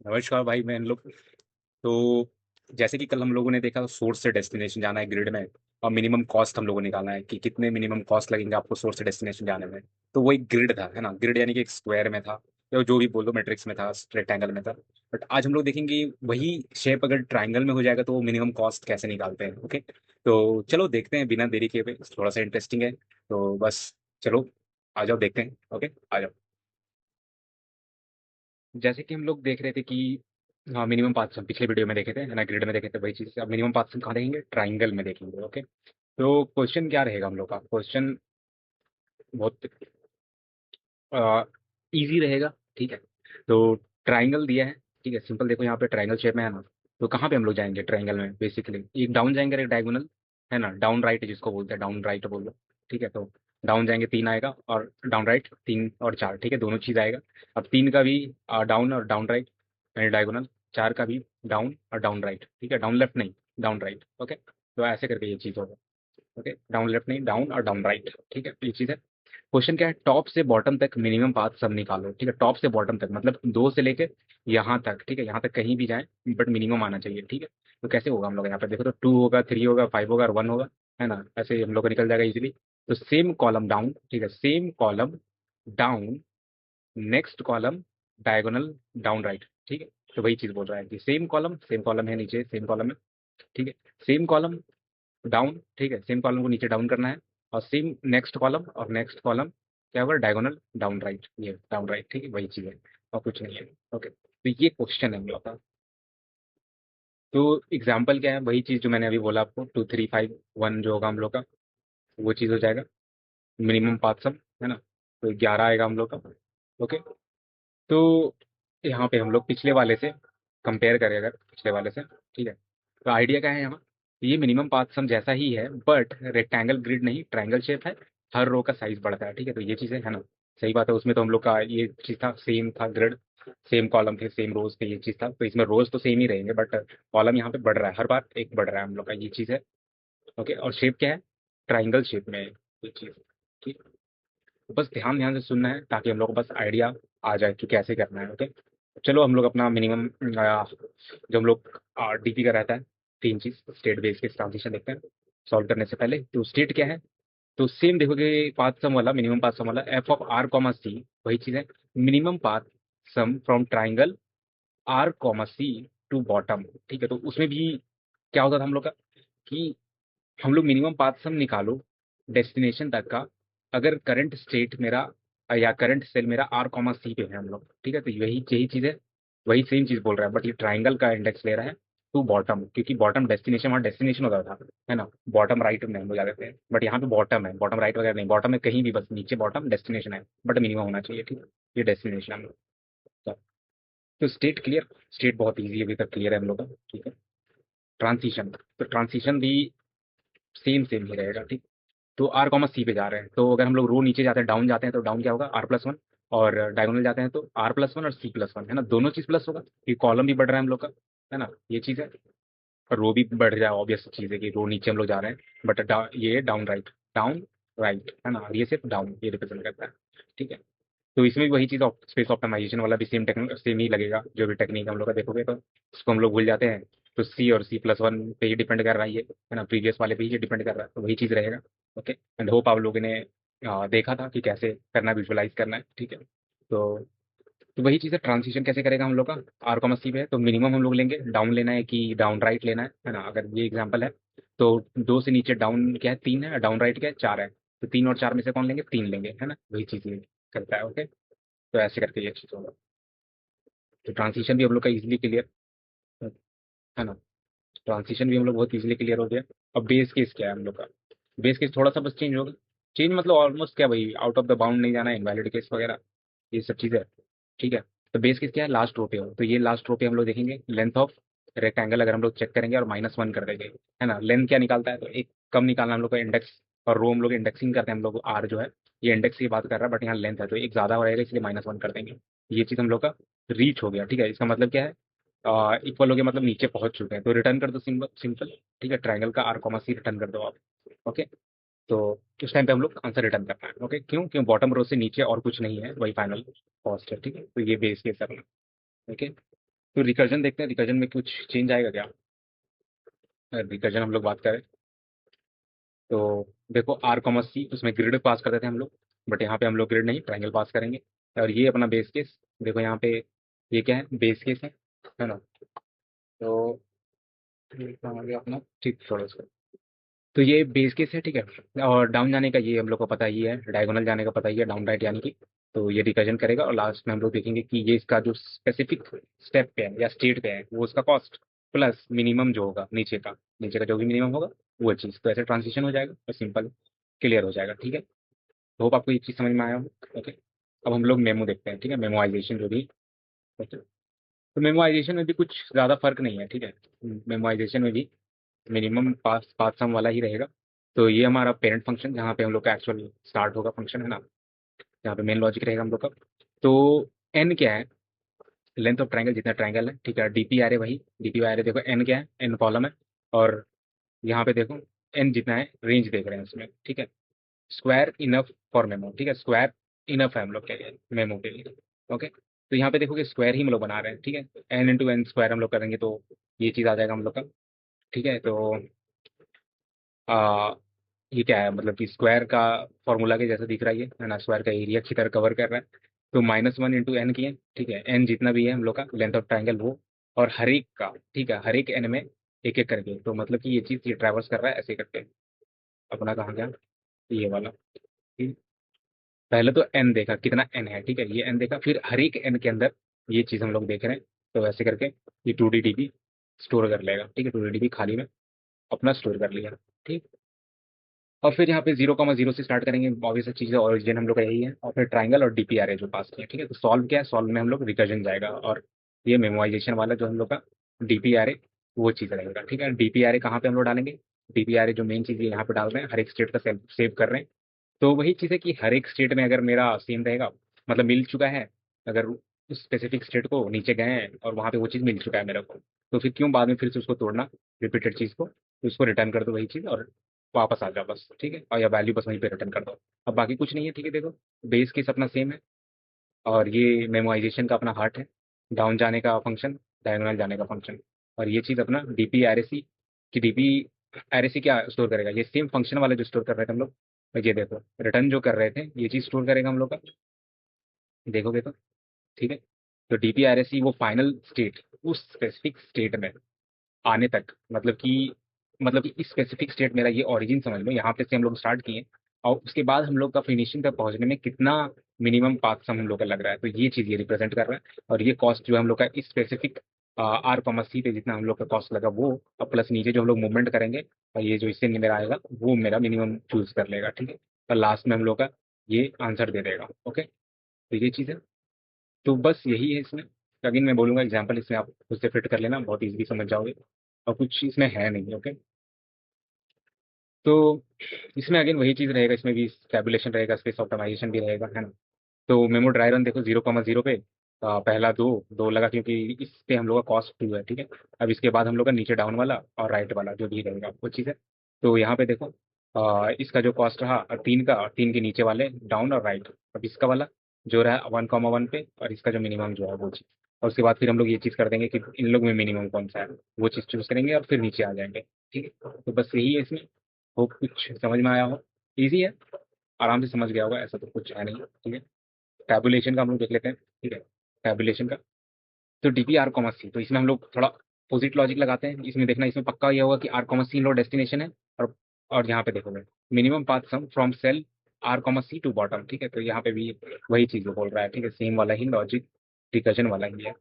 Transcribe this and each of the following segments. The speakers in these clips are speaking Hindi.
नमस्कार भाई मैं इन लोग। तो जैसे कि कल हम लोगों ने देखा सोर्स से डेस्टिनेशन जाना है ग्रिड में। और मिनिमम कॉस्ट हम लोगों ने निकालना है कि कितने मिनिमम कॉस्ट लगेंगे आपको सोर्स से डेस्टिनेशन जाने में। तो वो एक ग्रिड था, है ना। ग्रिड यानी कि एक स्क्वायर में था, या जो भी बोल दो, मैट्रिक्स में था, रेक्टेंगल में था। बट आज हम लोग देखेंगे वही शेप अगर ट्राइंगल में हो जाएगा तो वो मिनिमम कॉस्ट कैसे निकालते हैं। ओके, तो चलो देखते हैं बिना देरी किए हुए। थोड़ा सा इंटरेस्टिंग है तो बस चलो आ जाओ देखते हैं। ओके आ जाओ। जैसे कि हम लोग देख रहे थे कि हाँ, मिनिमम पाथ हम पिछले वीडियो में देखे थे, है ना, ग्रिड में देखे थे वही चीज। अब मिनिमम पाथ हम कहाँ देखेंगे? ट्राइंगल में देखेंगे। ओके, तो क्वेश्चन क्या रहेगा हम लोग का? क्वेश्चन बहुत इजी रहेगा, ठीक है। तो ट्राइंगल दिया है, ठीक है, सिंपल। देखो यहाँ पे ट्राइंगल शेप में है ना, तो कहाँ पे हम लोग जाएंगे ट्राइंगल में? बेसिकली एक डाउन जाएंगे और एक डायगोनल, है ना। डाउन राइट जिसको बोलते हैं, डाउन राइट बोल दो, ठीक है। तो डाउन जाएंगे तीन आएगा, और डाउन राइट तीन और चार, ठीक है, दोनों चीज आएगा। अब तीन का भी डाउन और डाउन राइट यानी डायगोनल, चार का भी डाउन और डाउन राइट, ठीक है, डाउन लेफ्ट नहीं, डाउन राइट। ओके, तो ऐसे करके ये चीज होगा। ओके, डाउन लेफ्ट नहीं, डाउन और डाउन राइट, ठीक है, ये चीज है। क्वेश्चन क्या है? टॉप से बॉटम तक मिनिमम पाथ सब निकालो, ठीक है। टॉप से बॉटम तक मतलब दो से लेके यहाँ तक, ठीक है, यहाँ तक कहीं भी जाए बट मिनिमम आना चाहिए, ठीक है। तो कैसे होगा? हम लोग यहाँ पे देखो तो टू होगा, थ्री होगा, फाइव होगा और वन होगा, है ना। ऐसे हम लोग का निकल जाएगा इजीली। तो सेम कॉलम डाउन, ठीक है, same column down, next column diagonal down right, ठीक है। तो वही चीज बोल रहा है कि सेम कॉलम है नीचे, सेम कॉलम है, ठीक है। सेम कॉलम डाउन, ठीक है, सेम कॉलम को नीचे डाउन करना है। और सेम नेक्स्ट कॉलम, और नेक्स्ट कॉलम क्या होगा? डायगोनल डाउन राइट, ये डाउन राइट, ठीक है, वही चीज है और कुछ नहीं है। ओके, तो ये क्वेश्चन है हम लोग का। तो एग्जाम्पल क्या है? वही चीज जो मैंने अभी बोला आपको, टू थ्री फाइव वन जो होगा हम लोग का, वो चीज हो जाएगा मिनिमम पाथ सम, है ना। तो 11 आएगा हम लोग का। ओके, तो यहाँ पे हम लोग पिछले वाले से कंपेयर करें, अगर पिछले वाले से, ठीक है। तो आइडिया क्या है यहाँ? ये मिनिमम पाथ सम जैसा ही है बट रेक्टेंगल ग्रिड नहीं, ट्रायंगल शेप है। हर रो का साइज बढ़ता है, ठीक है। तो ये चीज़ है ना, सही बात है। उसमें तो हम लोग का ये चीज़ था, सेम था ग्रिड, सेम कॉलम थे, सेम रोज थे, ये चीज़ था। तो इसमें रोज तो सेम ही रहेंगे बट कॉलम यहाँ पे बढ़ रहा है, हर बार एक बढ़ रहा है हम लोग का, ये चीज़ है। ओके, और शेप क्या है? ट्राइंगल शेप में है ये चीज़, ठीक। बस ध्यान ध्यान से सुनना है ताकि हम लोग को बस आइडिया आ जाए कि कैसे करना है। ओके, चलो हम लोग अपना मिनिमम जो हम लोग डीपी का रहता है, तीन चीज स्टेट बेस के ट्रांजिशन देखते हैं सॉल्व करने से पहले। तो स्टेट क्या है? तो सेम देखोगे, पाथ सम वाला, मिनिमम पाथ सम वाला, F of R comma C, वही चीज है। Minimum path sum from triangle R comma C to bottom, ठीक है। तो उसमें भी क्या होता था हम लोग का कि हम लोग मिनिमम पाथ सम निकालो डेस्टिनेशन तक का, अगर करंट स्टेट मेरा या करंट सेल मेरा आर कॉमा सी पे है हम लोग, ठीक है। तो यही यही चीज है, वही सेम चीज बोल रहा है बट ये ट्राइंगल का इंडेक्स ले रहा है टू बॉटम, क्योंकि बॉटम डेस्टिनेशन, वहाँ डेस्टिनेशन होता था, है ना। बॉटम राइट में हम लोग जाते थे बट यहाँ पे बॉटम है, बॉटम राइट वगैरह नहीं, बॉटम में कहीं भी, बस नीचे बॉटम डेस्टिनेशन है बट मिनिमम होना चाहिए, ठीक है। ये डेस्टिनेशन है हम लोग। तो स्टेट क्लियर, स्टेट बहुत ईजी अभी तक क्लियर है हम लोग का, ठीक है। ट्रांसिशन, तो ट्रांसिशन भी सेम सेम ही रहेगा, ठीक। तो आर कॉमा सी पे जा रहे हैं, तो अगर हम लोग रो नीचे जाते हैं, डाउन जाते हैं, तो डाउन क्या होगा? R plus one. और डायगोनल जाते हैं तो आर प्लस वन और सी प्लस वन, है ना, दोनों चीज प्लस होगा। ये कॉलम भी बढ़ रहा है हम लोग का, है ना, ये चीज है। और रो भी बढ़ जाए, ऑब्वियस चीज है कि रो नीचे हम लोग जा रहे हैं बट ये डाउन राइट, डाउन राइट, है ना। और ये सिर्फ डाउन ये रिप्रेजेंट करता है, ठीक है। तो इसमें भी वही चीज, स्पेस ऑप्टिमाइजेशन वाला भी सेम टेक्निक, सेम ही लगेगा। जो भी टेक्निक हम लोग का देखोगे तो इसको हम लोग भूल जाते हैं। तो सी और सी प्लस वन पे ही डिपेंड कर रहा है ये, है ना, प्रीवियस वाले पे ही ये डिपेंड कर रहा है, तो वही चीज रहेगा। ओके, एंड होप आप लोगों ने देखा था कि कैसे करना है, विजुअलाइज करना है, ठीक है। तो वही चीज़ है, ट्रांसिशन कैसे करेगा हम लोग का? आर कॉमा सी पे है तो मिनिमम हम लोग लेंगे, डाउन लेना है कि डाउन राइट लेना है ना। अगर ये एग्जांपल है तो दो से नीचे डाउन क्या है? तीन है, डाउन राइट क्या है? चार है। तो तीन और चार में से कौन लेंगे? तीन लेंगे, है ना, वही चीज़ ये करता है। ओके, तो ऐसे करके ये चीज़ होगा। तो ट्रांसिशन भी हम लोग का इजिली क्लियर, है ना। ट्रांसिशन भी हम लोग बहुत इजिली क्लियर हो गया। अब बेस केस क्या है हम लोग का? बेस केस थोड़ा सा बस चेंज होगा, चेंज मतलब ऑलमोस्ट क्या भाई, आउट ऑफ द बाउंड नहीं जाना है, इनवैलिड केस वगैरह, ये सब चीज़ें, ठीक है। तो बेस केस क्या है? लास्ट रो पे हो, तो ये लास्ट रो पे हम लोग देखेंगे लेंथ ऑफ रेक्टेंगल, अगर हम लोग चेक करेंगे और माइनस वन कर देंगे, है ना। लेंथ क्या निकालता है? तो एक कम निकालना हम लोग का इंडेक्स, और रो हम लोग इंडेक्सिंग करते हैं हम लोग, आर जो है ये इंडेक्स की बात कर रहा है बट यहाँ लेंथ है तो एक ज्यादा हो रहेगा, इसलिए माइनस वन कर देंगे। ये चीज हम लोग का रीच हो गया, ठीक है। इसका मतलब क्या है? इक्वल हो गया, मतलब नीचे पहुंच चुके हैं, तो रिटर्न कर दो, सिंपल सिंपल, ठीक है। ट्राइंगल का आर कॉमा सी रिटर्न कर दो आप। ओके, तो उस टाइम पे हम लोग आंसर रिटर्न करना है। ओके, क्यों? क्यों बॉटम रो से नीचे और कुछ नहीं है, वही फाइनल कॉस्ट है, ठीक है। तो ये बेस केस है अपना। ओके, तो रिकर्जन देखते हैं, रिकर्जन में कुछ चेंज आएगा क्या? रिकर्जन हम लोग बात करें तो देखो आर कॉमा सी, उसमें ग्रिड पास करते थे हम लोग, बट यहाँ पे हम लोग ग्रिड नहीं, ट्राइंगल पास करेंगे। और ये अपना बेस केस, देखो यहाँ पे ये क्या है, बेस केस है ना। तो ये कहाँ गया अपना, ठीक छोड़ो इसको। तो ये बेस केस है, ठीक है। और डाउन जाने का ये हम लोग को पता ही है, डायगोनल जाने का पता ही है, डाउन राइट यानी कि। तो ये रिकर्जन करेगा और लास्ट में हम लोग देखेंगे कि ये इसका जो स्पेसिफिक स्टेप पे है या स्टेट पे है वो उसका कॉस्ट प्लस मिनिमम जो होगा नीचे का जो भी मिनिमम होगा वो चीज़, तो ऐसे ट्रांसिशन हो जाएगा और सिंपल क्लियर हो जाएगा, ठीक है। होप आपको ये चीज़ समझ में आया हो। ओके, अब हम लोग मेमो देखते हैं, ठीक है, मेमोआइजेशन जो भी। ओके, तो मेमोआइजेशन में भी कुछ ज़्यादा फर्क नहीं है, ठीक है। मेमोआइजेशन में भी मिनिमम पास पास सम वाला ही रहेगा। तो ये हमारा पेरेंट फंक्शन जहाँ पे हम लोग का एक्चुअल स्टार्ट होगा फंक्शन, है ना, जहाँ पे मेन लॉजिक रहेगा हम लोग का। तो एन क्या है, लेंथ ऑफ ट्राइंगल, जितना ट्राइंगल है, ठीक है। डीपी आ रहे वही, डीपी आ रहे, देखो एन क्या है, एन कॉलम है। और यहाँ पे देखो एन जितना है रेंज देख रहे हैं उसमें, ठीक है। स्क्वायर इनफ फॉर मेमो, ठीक है, स्क्वायर इनफ है हम लोग के लिए मेमो के लिए। ओके, तो यहाँ पे देखो कि स्क्वायर ही हम लोग बना रहे हैं, ठीक है। एन इंटू एन स्क्वायर हम लोग करेंगे तो ये चीज़ आ जाएगा हम लोग का, ठीक है। तो आ, ये क्या है, मतलब कि स्क्वायर का फॉर्मूला के जैसा दिख रहा है ये, है ना, स्क्वायर का एरिया अच्छी तरह कवर कर रहा है। तो -1 इंटू एन की है, ठीक है। एन जितना भी है हम लोग का लेंथ ऑफ ट्राइंगल वो, और हर एक का, ठीक है, हर एक एन में एक एक करके, तो मतलब कि ये चीज़ ये ट्रैवर्स कर रहा है ऐसे करके। अपना कहाँ गया ये वाला, ठीक। पहले तो एन देखा कितना एन है, ठीक है, ये एन देखा, फिर हर एक एन के अंदर ये चीज़ हम लोग देख रहे हैं। तो ऐसे करके ये 2D स्टोर कर लेगा, ठीक है, 2D खाली में अपना स्टोर कर लिया, ठीक। और फिर यहाँ पे 0,0 से स्टार्ट करेंगे, ऑब्वियस चीज़ है, ओरिजिन हम लोग का यही है। और फिर ट्राइंगल और डीपीआर है जो पास किया, ठीक है। तो सॉल्व क्या है, सॉल्व में हम लोग रिकर्जन जाएगा, और ये मेमोराइजेशन वाला जो हम लोग का डीपीआर है वो चीज़ रहेगा, ठीक है। डीपीआर कहाँ पे हम लोग डालेंगे, डीपीआर जो मेन चीज़ है यहाँ पे डाल रहे हैं, हर एक स्टेट का सेव कर रहे हैं। तो वही चीज़ है कि हर एक स्टेट में अगर मेरा सेम रहेगा, मतलब मिल चुका है, अगर उस स्पेसिफिक स्टेट को नीचे गए हैं और वहाँ पे वो चीज़ मिल चुका है मेरे को, तो फिर क्यों बाद में फिर से उसको तोड़ना, रिपीटेड चीज़ को, तो उसको रिटर्न कर दो वही चीज़ और वापस आ जाओ बस, ठीक है। और या वैल्यू बस वहीं पे रिटर्न कर दो। अब बाकी कुछ नहीं है, ठीक है। देखो बेस केस अपना सेम है, और ये मेमोराइजेशन का अपना हार्ट है, डाउन जाने का फंक्शन, डायगोनल जाने का फंक्शन। और ये चीज़ अपना डीपी आरएसी, कि डीपी आरएसी क्या स्टोर करेगा, ये सेम फंक्शन वाले जो स्टोर कर रहे थे हम लोग। और ये देखो रिटर्न जो कर रहे थे ये चीज़ स्टोर करेगा हम लोग का, देखोगे तो, ठीक है। तो डीपी आरएसी वो फाइनल स्टेट, उस स्पेसिफिक स्टेट में आने तक, मतलब कि इस स्पेसिफिक स्टेट मेरा ये ओरिजिन समझ लो, यहाँ पे से हम लोग स्टार्ट किए, और उसके बाद हम लोग का फिनिशिंग तक पहुंचने में कितना मिनिमम पाथ सम हम लोग का लग रहा है, तो ये चीज़ ये रिप्रेजेंट कर रहा है। और ये कॉस्ट जो है हम लोग का इस स्पेसिफिक आर कॉमा सी पे जितना हम लोग का कॉस्ट लगा वो, और प्लस नीचे जो हम लोग मूवमेंट करेंगे, और ये जो इससे मेरा आएगा वो मेरा मिनिमम चूज कर लेगा, ठीक है। और लास्ट में हम लोग का ये आंसर दे देगा। ओके, तो ये चीज़ है। तो बस यही है इसमें। अगेन मैं बोलूंगा एग्जाम्पल इसमें आप खुद से फिट कर लेना, बहुत इजीली समझ जाओगे। और कुछ इसमें है नहीं। ओके, तो इसमें अगेन वही चीज़ रहेगा, इसमें भी टैबुलेशन रहेगा, स्पेस ऑप्टिमाइजेशन भी रहेगा, है ना। तो मेमो ड्राई रन देखो 0,0 पे पहला दो दो लगा, क्योंकि इस पे हम लोग का कॉस्ट 2 है, ठीक है। अब इसके बाद हम लोग का नीचे डाउन वाला और राइट वाला जो भी रहेगा वो चीज़ है। तो यहाँ पे देखो इसका जो कॉस्ट रहा 3 का, और 3 के नीचे वाले डाउन और राइट। अब इसका वाला जो रहा 1,1 पे, और इसका जो मिनिमम जो है वो चीज़। और उसके बाद फिर हम लोग ये चीज़ कर देंगे कि इन लोग में मिनिमम कौन सा है वो चीज़ चूज करेंगे, और फिर नीचे आ जाएंगे, ठीक है। तो बस यही है इसमें। होप कुछ समझ में आया हो, इजी है, आराम से समझ गया होगा, ऐसा तो कुछ है नहीं, ठीक है। टैबुलेशन का हम लोग देख लेते हैं, ठीक है। टैबुलेशन का तो डीपी आर कॉमा सी, तो इसमें हम लोग थोड़ा पोजिट लॉजिक लगाते हैं। इसमें देखना, इसमें पक्का यह होगा कि आर कॉमा सी इन लोग डेस्टिनेशन है। और यहाँ पे देखोगे minimum path sum from cell are comma C to bottom, ठीक है। तो यहाँ पे भी वही चीज़ बोल रहा है, ठीक है, सेम वाला ही लॉजिक, रिकर्जन वाला ही है।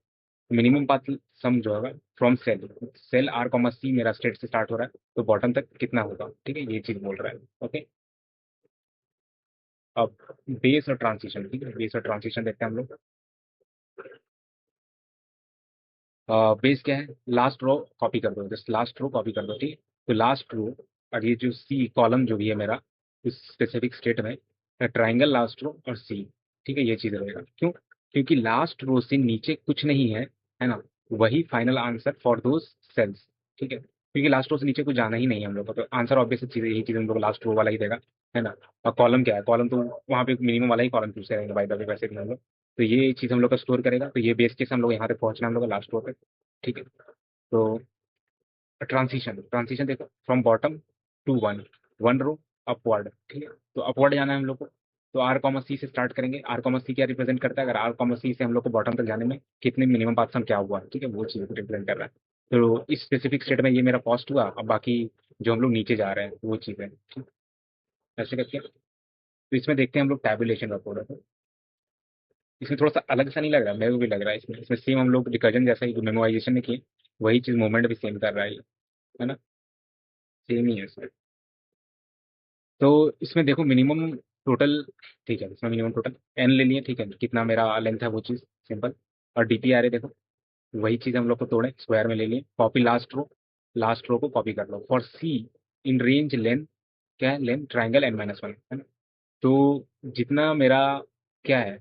मिनिमम पाथ सम जो होगा from cell, cell are comma c मेरा स्टेट से स्टार्ट हो रहा है, तो बॉटम तक कितना होगा, ठीक है, ये चीज़ बोल रहा है। ओके, अब बेस और ट्रांसिशन, ठीक है, बेस और ट्रांसिशन देखते हैं हम लोग। बेस क्या है, लास्ट रो कॉपी कर दो, जस्ट लास्ट रो कॉपी कर दो, ठीक है। तो लास्ट रो, और ये जो सी कॉलम जो भी है मेरा इस स्पेसिफिक स्टेट में, ट्राइंगल लास्ट रो और सी, ठीक है, ये चीज़ रहेगा। क्यों? क्योंकि लास्ट रो से नीचे कुछ नहीं है ना, वही final answer for those cells, ठीक है। क्योंकि लास्ट रो से नीचे कुछ जाना ही नहीं है हम लोग को, तो आंसर ऑब्वियस चीज़ यही चीज़ हम लोग लास्ट रो वाला ही देगा, है ना। और कॉलम क्या है, कॉलम तो वहाँ पे मिनिमम वाला ही कॉलम चूज करेंगे बाय द वे, वैसे भी हम लोग। तो ये चीज़ हम लोग का स्टोर करेगा। तो ये बेस केस हम लोग यहाँ तक पहुंचना हम लोग का लास्ट रो पे। ठीक है। तो ट्रांसिशन ट्रांसिशन देखो, from bottom to one, one row upward. ठीक है। तो अपवर्ड जाना है हम लोग को। तो आर कॉमा सी से स्टार्ट करेंगे। आर कॉमा सी क्या रिप्रेजेंट करता है? अगर आर कॉमा सी से हम लोग को बॉटम तक जाने में कितने मिनिमम पाथ सम क्या हुआ, ठीक है, वो चीज़ रिप्रेजेंट कर रहा है। तो इस स्पेसिफिक स्टेट में ये मेरा कॉस्ट हुआ। अब बाकी जो हम लोग नीचे जा रहे हैं वो चीज़ है, ठीक है? ऐसे करके तो इसमें देखते हैं हम लोग टैबुलेशन का कोड है। इसमें थोड़ा सा अलग सा नहीं लग रहा? मेरे को भी लग रहा है इसमें इसमें सेम हम लोग रिकर्जन जैसा ही जो मेमोराइजेशन में किए वही चीज़ मूवमेंट भी सेम कर रहा है ये, है ना? सेम ही है इसमें। तो इसमें देखो मिनिमम टोटल, ठीक है, इसमें मिनिमम टोटल एन ले लिए, ठीक है, कितना मेरा लेंथ है वो चीज़ सिंपल। और डीपी आ रहे देखो, वही चीज़ हम लोग को तोड़े स्क्वायर में ले लिए, कॉपी लास्ट रो को कॉपी कर लो for c in range length. क्या है length? Triangle n minus one, है ना? तो जितना मेरा क्या है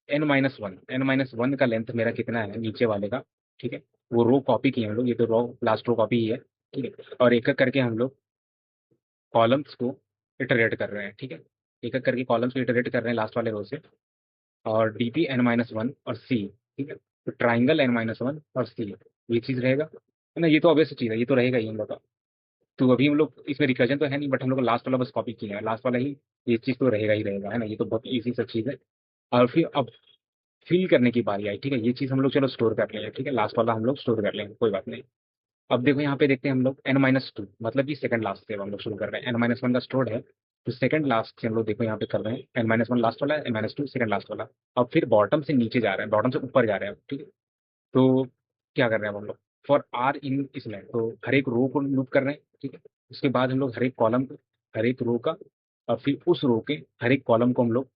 एन माइनस वन का लेंथ मेरा कितना है नीचे वाले का, ठीक है, वो रो कॉपी किए हम लोग। ये तो रो लास्ट रो कॉपी ही है, ठीक है। और एक एक करके हम लोग कॉलम्स को इटरेट कर रहे हैं, ठीक है, एक एक करके कॉलम्स को इटरेट कर रहे हैं लास्ट वाले रो से। और डीपी एन माइनस वन और सी, ठीक है। तो ट्राइंगल एन माइनस वन और सी, ये चीज़ रहेगा, है ना? ये तो ऑब्वियस चीज़ है, ये तो रहेगा ही हम लोग का। तो अभी हम लोग इसमें रिकर्जन तो है नहीं, बट हम लोग लास्ट वाला बस कॉपी किए हैं, लास्ट वाला ही ये चीज़ तो रहेगा ही रहेगा, है ना? ये तो बहुत ईजी सब चीज़ है। और फिर अब फिल करने की बारी आई, ठीक है। ये चीज़ हम लोग चलो स्टोर कर लेंगे, ठीक है, लास्ट वाला हम लोग स्टोर कर लेंगे, कोई बात नहीं। अब देखो यहाँ पे देखते हैं हम लोग एन माइनस टू, मतलब कि सेकंड लास्ट से अब हम लोग शुरू कर रहे हैं। एन माइनस वन का स्टोर्ड है, तो सेकंड लास्ट से हम लोग देखो यहाँ पे कर रहे हैं। एन माइनस वन लास्ट वाला है, N minus two second last वाला। अब फिर बॉटम से नीचे जा रहे हैं, बॉटम से ऊपर जा रहे हैं, ठीक है। तो क्या कर रहे हैं अब हम लोग? फॉर आर इन इसमें तो हर एक रो को लूप कर रहे हैं, ठीक है। उसके बाद हम लोग हर एक कॉलम को, हर एक रो का, और फिर उस रो के हर एक कॉलम को हम लोग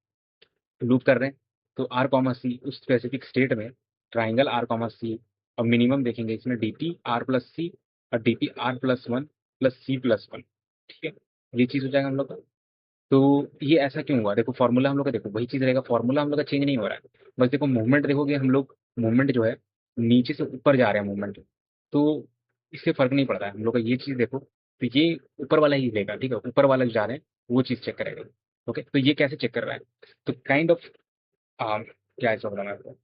लूप कर रहे हैं। तो आर कॉमा सी उस स्पेसिफिक स्टेट में ट्राइंगल आर कॉमा सी, और मिनिमम देखेंगे इसमें डीपी आर प्लस सी और DP R plus one plus C plus one, ठीक है। ये चीज़ हो जाएगा हम लोग का। तो ये ऐसा क्यों हुआ? देखो फॉर्मूला हम लोग का, देखो वही चीज़ रहेगा, फॉर्मूला हम लोग का चेंज नहीं हो रहा है। बस देखो मूवमेंट देखोगे हम लोग, मूवमेंट जो है नीचे से ऊपर जा रहे हैं मूवमेंट। तो इससे फर्क नहीं पड़ता है हम लोग का। ये चीज़ देखो, तो ये ऊपर वाला ही लेगा, ठीक है, ऊपर वाला जो जा रहे हैं वो चीज़ चेक करेगा। ओके, तो ये कैसे चेक कर रहा है? तो काइंड ऑफ क्या ऐसा बताना है आपको?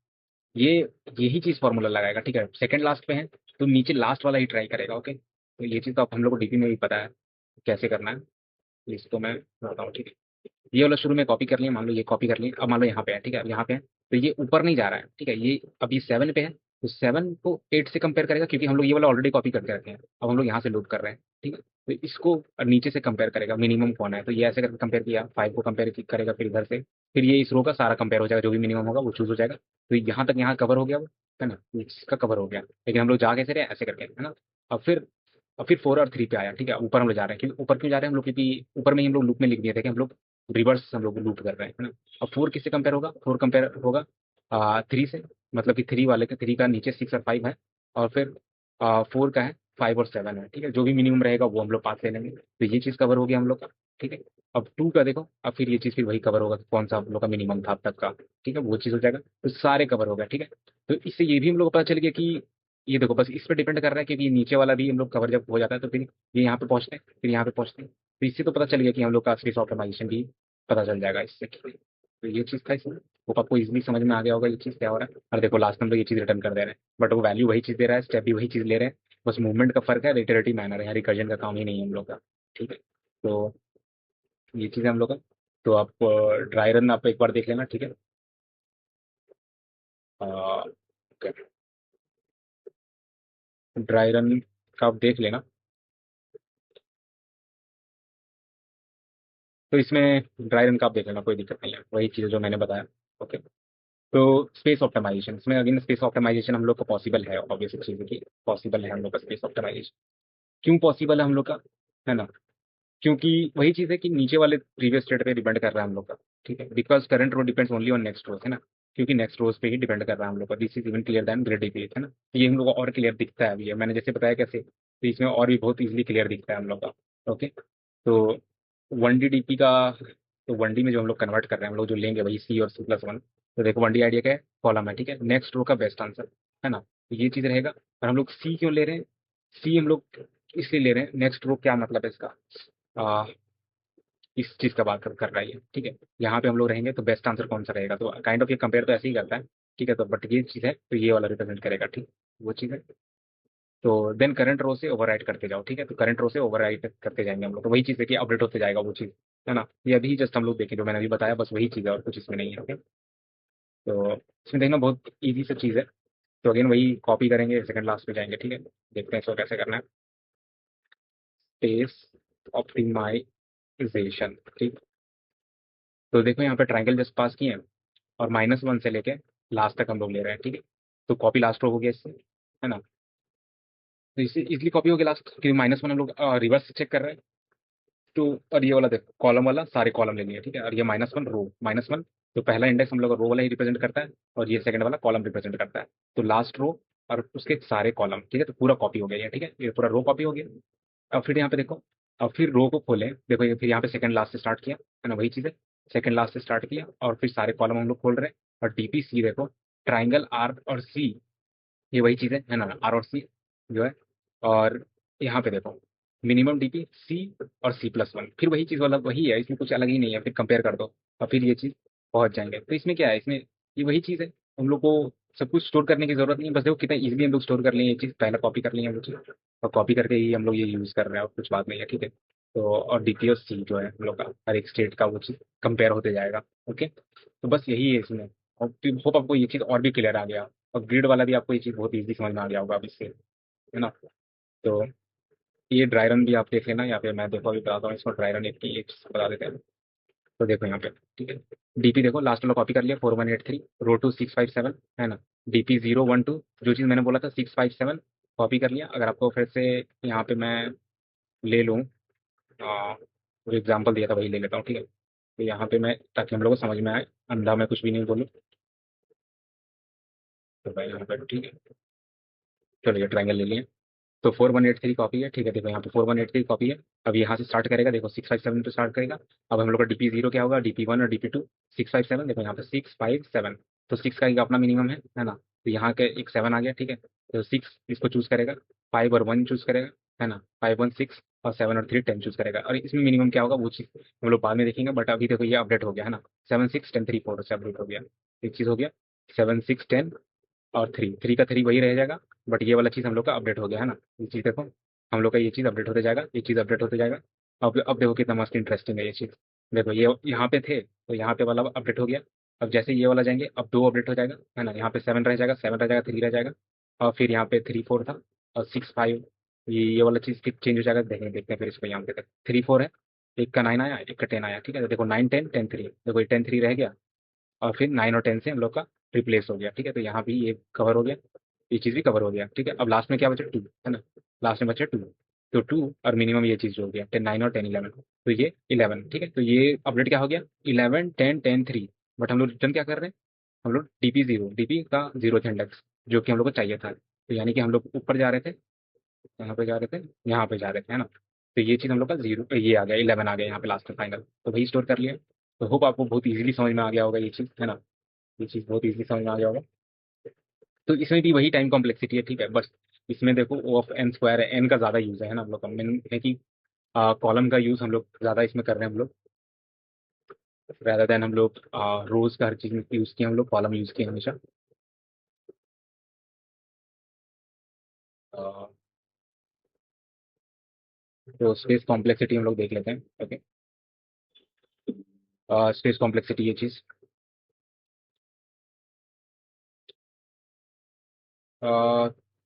ये यही चीज़ फॉर्मूला लगाएगा, ठीक है। सेकंड लास्ट पे है तो नीचे लास्ट वाला ही ट्राई करेगा। ओके, तो ये चीज़ तो आप हम लोग को डीपी में भी पता है कैसे करना है, इसको मैं बताऊँ, ठीक है। ये वाला शुरू में कॉपी कर लिया, मान लो ये कॉपी कर लिया। अब मान लो यहाँ पे है, ठीक है, अब यहाँ पे है तो ये ऊपर नहीं जा रहा है, ठीक है। ये अभी सेवन पे है, तो सेवन को एट से कंपेयर करेगा, क्योंकि हम लोग ये वाला ऑलरेडी कॉपी करके रखे हैं। अब हम लोग यहाँ से लूप कर रहे हैं, ठीक है। तो इसको नीचे से कंपेयर करेगा, मिनिमम कौन है, तो ये ऐसे करके कंपेयर किया, फाइव को कंपेयर करेगा, फिर इधर से फिर ये इस रो का सारा कंपेयर हो जाएगा, जो भी मिनिमम होगा वो चूज हो जाएगा। तो यहाँ तक यहाँ कवर हो गया वो, है ना, इसका कवर हो गया। लेकिन हम लोग जा कैसे रहे? ऐसे करके, है ना। अब फिर अब फिर फोर और थ्री पे आया, ठीक है। ऊपर हम लोग जा रहे हैं, क्योंकि ऊपर क्यों जा रहे हैं हम लोग? क्योंकि ऊपर में ही हम लोग लूप में लिख दिए थे कि हम लोग रिवर्स हम लोग लूप कर रहे हैं, है ना। अब फोर किससे कंपेयर होगा? फोर कंपेयर होगा थ्री से, मतलब कि थ्री वाले का, थ्री का नीचे सिक्स और फाइव है, और फिर फोर का है फाइव और सेवन है, ठीक है। जो भी मिनिमम रहेगा वो हम लोग पास ले लेंगे, तो ये चीज़ कवर हो गया हम लोग का, ठीक है। अब टू का देखो, अब फिर ये चीज़ फिर वही कवर होगा कि कौन सा हम लोग का मिनिमम था अब तक का, ठीक है, वो चीज़ हो जाएगा। तो सारे कवर हो गए, ठीक है। तो इससे ये भी हम लोग को पता चल गया कि ये देखो बस इस पर डिपेंड कर रहा है, क्योंकि नीचे वाला भी हम लोग कवर जब हो जाता है तो फिर ये यहाँ पे पहुँचते हैं, फिर यहाँ पे पहुँचते हैं। तो इससे तो पता चल गया कि हम लोग का स्पेस ऑप्टिमाइजेशन भी पता चल जाएगा इससे, ठीक है। तो ये चीज़ था इसमें, वो आपको इजीली समझ में आ गया होगा ये चीज़ क्या हो रहा है। और देखो लास्ट में हम लोग ये चीज़ रिटर्न कर दे रहे हैं, बट वो वैल्यू वही चीज़ दे रहा है, स्टेप भी वही चीज़ ले रहे हैं। बस मूवमेंट का फर्क है, रिटरेटिव मैनर है, रिकर्जन का काम ही नहीं है हम लोग का, ठीक है। तो ये चीज़ है हम लोग का। तो आप ड्राई रन आप एक बार देख लेना, ठीक है। ड्राई रन का आप देख लेना। तो इसमें ड्राई रन का आप देख लेना, कोई दिक्कत नहीं है, वही चीज़ जो मैंने बताया। ओके। तो स्पेस ऑप्टिमाइजेशन, इसमें अगेन स्पेस ऑप्टिमाइजेशन हम लोग को पॉसिबल है, ऑब्वियस चीज़ है कि पॉसिबल है हम लोग का स्पेस ऑप्टिमाइजेशन। क्यों पॉसिबल है हम लोग का, है ना? क्योंकि वही चीज़ है कि नीचे वाले प्रीवियस स्टेट पे डिपेंड कर रहा है हम लोग का, ठीक है। Because current row depends only on next rows, है ना। क्योंकि नेक्स्ट रोज पे ही डिपेंड कर रहा है हम लोग का। This is even clear than grade है ना। ये हम लोग को और क्लियर दिखता है अभी, ये मैंने जैसे बताया कैसे, तो इसमें और भी बहुत इजीली क्लियर दिखता है हम लोग का। ओके। तो वन डी डी पी का, तो वन डी में जो हम लोग कन्वर्ट कर रहे हैं, हम लोग जो लेंगे वही सी और सी प्लस वन। तो देखो वन डी आइडिया क्या है? कॉलम है, ठीक है, नेक्स्ट रो का बेस्ट आंसर, है ना। तो ये चीज़ रहेगा। और हम लोग सी क्यों ले रहे हैं? सी हम लोग इसलिए ले रहे हैं, नेक्स्ट रो क्या मतलब है इसका? इस चीज़ का बात कर रहा है ये, ठीक है। यहाँ पे हम लोग रहेंगे तो बेस्ट आंसर कौन सा रहेगा, तो काइंड ऑफ ये कंपेयर तो ऐसे ही करता है, ठीक है। तो बट ये चीज़ है तो ये वाला रिप्रेजेंट करेगा, ठीक, वो चीज़ है। तो देन करंट रो से ओवरराइट करते जाओ, ठीक है। तो करंट रो से ओवरराइट करते जाएंगे हम लोग, तो वही चीज़ है कि अपडेट होते जाएगा वो चीज़, है ना। ये अभी जस्ट हम लोग देखें जो मैंने अभी बताया, बस वही चीज़ है और कुछ इसमें नहीं है, ओके। तो इसमें देखना बहुत ईजी सा चीज़ है। तो अगेन वही कॉपी करेंगे, सेकंड लास्ट में जाएंगे, ठीक है। देखते हैं इसको कैसे करना है। स्पेस ऑप्टिमाइजेशन, ठीक। तो देखो यहाँ पे ट्राइंगल जस्ट पास किए हैं और -1 से लेके लास्ट तक हम लोग ले रहे हैं, ठीक है। तो कॉपी लास्ट रो हो गया इससे, है ना। तो इससे इजिली कॉपी हो गया लास्ट, क्योंकि -1 हम लोग रिवर्स चेक कर रहे हैं। तो और ये वाला देखो कॉलम वाला सारे कॉलम ले लिए, ठीक है। और ये -1 रो -1, तो पहला इंडेक्स हम लोग रो वाला ही रिप्रेजेंट करता है और ये सेकंड वाला कॉलम रिप्रेजेंट करता है। तो लास्ट रो और उसके सारे कॉलम, ठीक है। तो पूरा कॉपी हो गया ये, ठीक है। ये पूरा रो कॉपी हो गया। अब फिर यहाँ पे देखो, अब फिर रो को खोलें, देखो ये फिर यहाँ पे सेकंड लास्ट से स्टार्ट किया, है ना, वही चीज़ है। सेकंड लास्ट से स्टार्ट किया और फिर सारे कॉलम हम लोग खोल रहे हैं। और डीपीसी देखो, ट्राइंगल आर और सी, ये वही चीज़ है ना, आर और सी जो है। और यहाँ पे देखो मिनिमम डीपी सी और C+1, फिर वही चीज़ वाला वही है, इसमें कुछ अलग ही नहीं है। फिर कंपेयर कर दो और फिर ये चीज़ पहुंच जाएंगे। तो इसमें क्या है, इसमें ये वही चीज़ है। हम लोग को सब कुछ स्टोर करने की जरूरत नहीं है, बस देखो कितना इजीली हम लोग स्टोर कर लिए ये चीज़, पहले कॉपी कर लिए हम लोग चीज़, और कॉपी करके ही हम लोग ये यूज़ कर रहे हैं और कुछ बात नहीं है, ठीक है। तो और डीपी और सी जो है हम लोग का हर एक स्टेट का वो चीज़ कंपेयर होते जाएगा, ओके। तो बस यही है इसमें। और होप आपको ये चीज़ और भी क्लियर आ गया, और ग्रिड वाला भी आपको ये चीज़ बहुत ईजी समझ में आ गया होगा अब इससे, है ना। तो ये ड्राई रन भी आप देख लेना, या फिर मैं देखो अभी बताता हूँ इसको, ड्राई रन एक चीज़ बता देते हैं। तो देखो यहाँ पे, ठीक है। डीपी देखो लास्ट वाला कॉपी कर लिया 4183, रो टू 657, है ना। डीपी 012, जो चीज़ मैंने बोला था 657, कॉपी कर लिया। अगर आपको फिर से यहाँ पे मैं ले लूँ, जो एग्जाम्पल दिया था वही ले लेता हूँ, ठीक है। तो यहाँ पे मैं, ताकि हम लोग को समझ में आए, अंधा मैं कुछ भी नहीं बोलूँ। तो भाई यहाँ पे ठीक है, चलो ये ट्रायंगल ले लिया। तो 4183 कॉपी है, ठीक है। देखो यहाँ पे 4183 कॉपी है। अब यहाँ से स्टार्ट करेगा, देखो 657 तो स्टार्ट करेगा। अब हम लोग का DP0 क्या होगा, DP1 और DP2 657, देखो यहाँ पे 657। तो 6 का एक अपना मिनिमम है ना। तो यहाँ के एक 7 आ गया, ठीक है। तो 6 इसको चूज करेगा, 5 और 1 चूज करेगा, है ना। 5 1 6 और 7 और 3 10 चूज करेगा। और इसमें मिनिमम क्या होगा वो चीज़ हम लोग बाद में देखेंगे, बट अभी देखो ये अपडेट हो गया, है ना। 7 6 10 3 4 से अपडेट हो गया, एक चीज़ हो गया। 7 6 10 और थ्री, थ्री का थ्री वही रह जाएगा, बट ये वाला चीज़ हम लोग का अपडेट हो गया, है ना। ये चीज़ देखो, हम लोग का ये चीज़ अपडेट होते जाएगा, ये चीज़ अपडेट होते जाएगा। अब देखो कितना मस्त इंटरेस्टिंग है ये चीज़। देखो ये यहाँ पे थे तो यहाँ पे वाला अपडेट हो गया। अब जैसे ये वाला जाएंगे, अब दो अपडेट हो जाएगा, है ना। यहाँ पे 7 रह जाएगा, 7 रह जाएगा, 3 रह जाएगा। और फिर यहाँ पे 3 4 था और 6 5, ये वाला चीज़ चेंज हो जाएगा। देखेंगे, देखते हैं फिर इसको। यहाँ पे तक 3 4 है, एक का 9 आया, एक का 10 आया, ठीक है। तो देखो 9 10 10 3, देखो ये 10 3 रह गया। और फिर 9 और 10 से हम लोग का रिप्लेस हो गया, ठीक है। तो यहाँ भी ये कवर हो गया, ये चीज़ भी कवर हो गया, ठीक है। अब लास्ट में क्या बचा, 2, है ना। लास्ट में बचा 2। तो 2 और मिनिमम ये चीज़ जो हो गया 10 9 और 10 11, तो ये 11, ठीक है। तो ये अपडेट क्या हो गया, 11 10 10 3। बट हम लोग रिटर्न क्या कर रहे हैं, हम लोग DP0, DP का 0th इंडेक्स, जो कि हम लोग को चाहिए था। तो यानी कि हम लोग ऊपर जा रहे थे, यहाँ पे जा रहे थे, यहाँ पे जा रहे थे, है ना। तो ये चीज़ हम लोग का जीरो, ये आ गया 11 आ गया यहाँ पे लास्ट में फाइनल, तो वही स्टोर कर लिया। तो होप आपको बहुत इजीली समझ में आ गया होगा ये चीज़, है ना। ये चीज़ बहुत इजीली समझ में आ गया होगा। तो इसमें भी वही टाइम कॉम्प्लेक्सिटी है, ठीक है। बस इसमें देखो O ऑफ n स्क्वायर है, n का ज़्यादा यूज़ है ना हम लोग का, मेन है कि कॉलम का यूज़ हम लोग ज़्यादा इसमें कर रहे हैं हम लोग, rather देन हम लोग रोज का हर चीज़ में यूज़ किया, हम लोग कॉलम यूज़ किए हमेशा। अ, तो स्पेस कॉम्प्लेक्सिटी हम लोग देख लेते हैं, ओके। स्पेस कॉम्प्लेक्सिटी ये चीज़,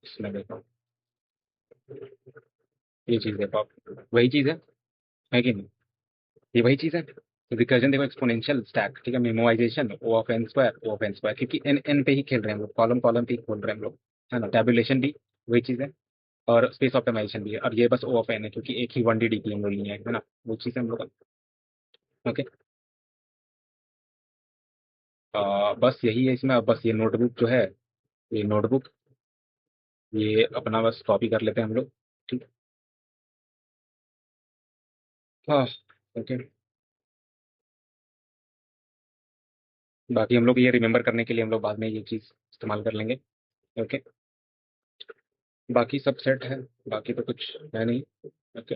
इसमें देखो, ये चीज़ देखो आप, वही चीज़ है कि नहीं। ये वही चीज़ है। तो रिकर्जन देखो, एक्सपोनेंशियल स्टैक, ठीक है। Memorisation O of n square, क्योंकि एन एन पे ही खेल रहे हैं हम लोग, कॉलम कॉलम पे ही खोल रहे हैं हम लोग, है ना। टेबुलेशन भी वही चीज़ है, और स्पेस ऑप्टिमाइजेशन भी है। और ये बस O ऑफ n है, क्योंकि एक ही 1D DP हम लोग लिए हैं, है ना। वो चीज़ है हम लोग का, ओके। बस यही है इसमें। अब बस ये नोटबुक जो है, ये नोटबुक, ये अपना बस कॉपी कर लेते हैं हम लोग, ठीक। हाँ, ओके। बाकी हम लोग ये रिमेंबर करने के लिए हम लोग बाद में ये चीज़ इस्तेमाल कर लेंगे, ओके। बाकी सब सेट है, बाकी तो कुछ है नहीं, ओके।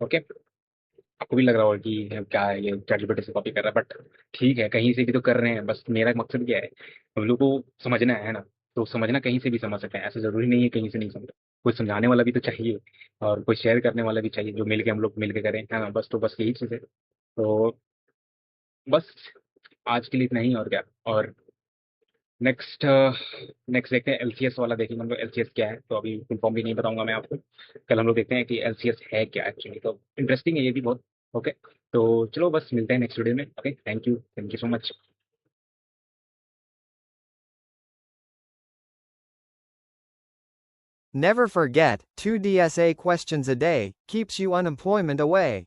ओके, आपको भी लग रहा होगा कि क्या है ये चैटजीपीटी से कॉपी कर रहा है, बट ठीक है, कहीं से भी तो कर रहे हैं। बस मेरा मकसद क्या है, हम लोग को समझना है ना। तो समझना कहीं से भी समझ सकते हैं, ऐसा जरूरी नहीं है कहीं से नहीं समझ। कोई समझाने वाला भी तो चाहिए, और कोई शेयर करने वाला भी चाहिए, जो मिल के हम लोग मिल के करें, है ना। बस तो बस यही चीज़ है। तो बस आज के लिए इतना ही, और क्या। और नेक्स्ट नेक्स्ट देखते हैं एलसीएस वाला, देखेंगे हम लोग एलसीएस क्या है। तो अभी फुल फॉर्म भी नहीं बताऊंगा मैं आपको, कल हम लोग देखते हैं कि एलसीएस है क्या एक्चुअली। तो इंटरेस्टिंग है ये भी बहुत। ओके, तो चलो बस मिलते हैं नेक्स्ट वीडियो में। Okay, thank you so much. Never forget, 2 DSA questions a day keeps you unemployment away.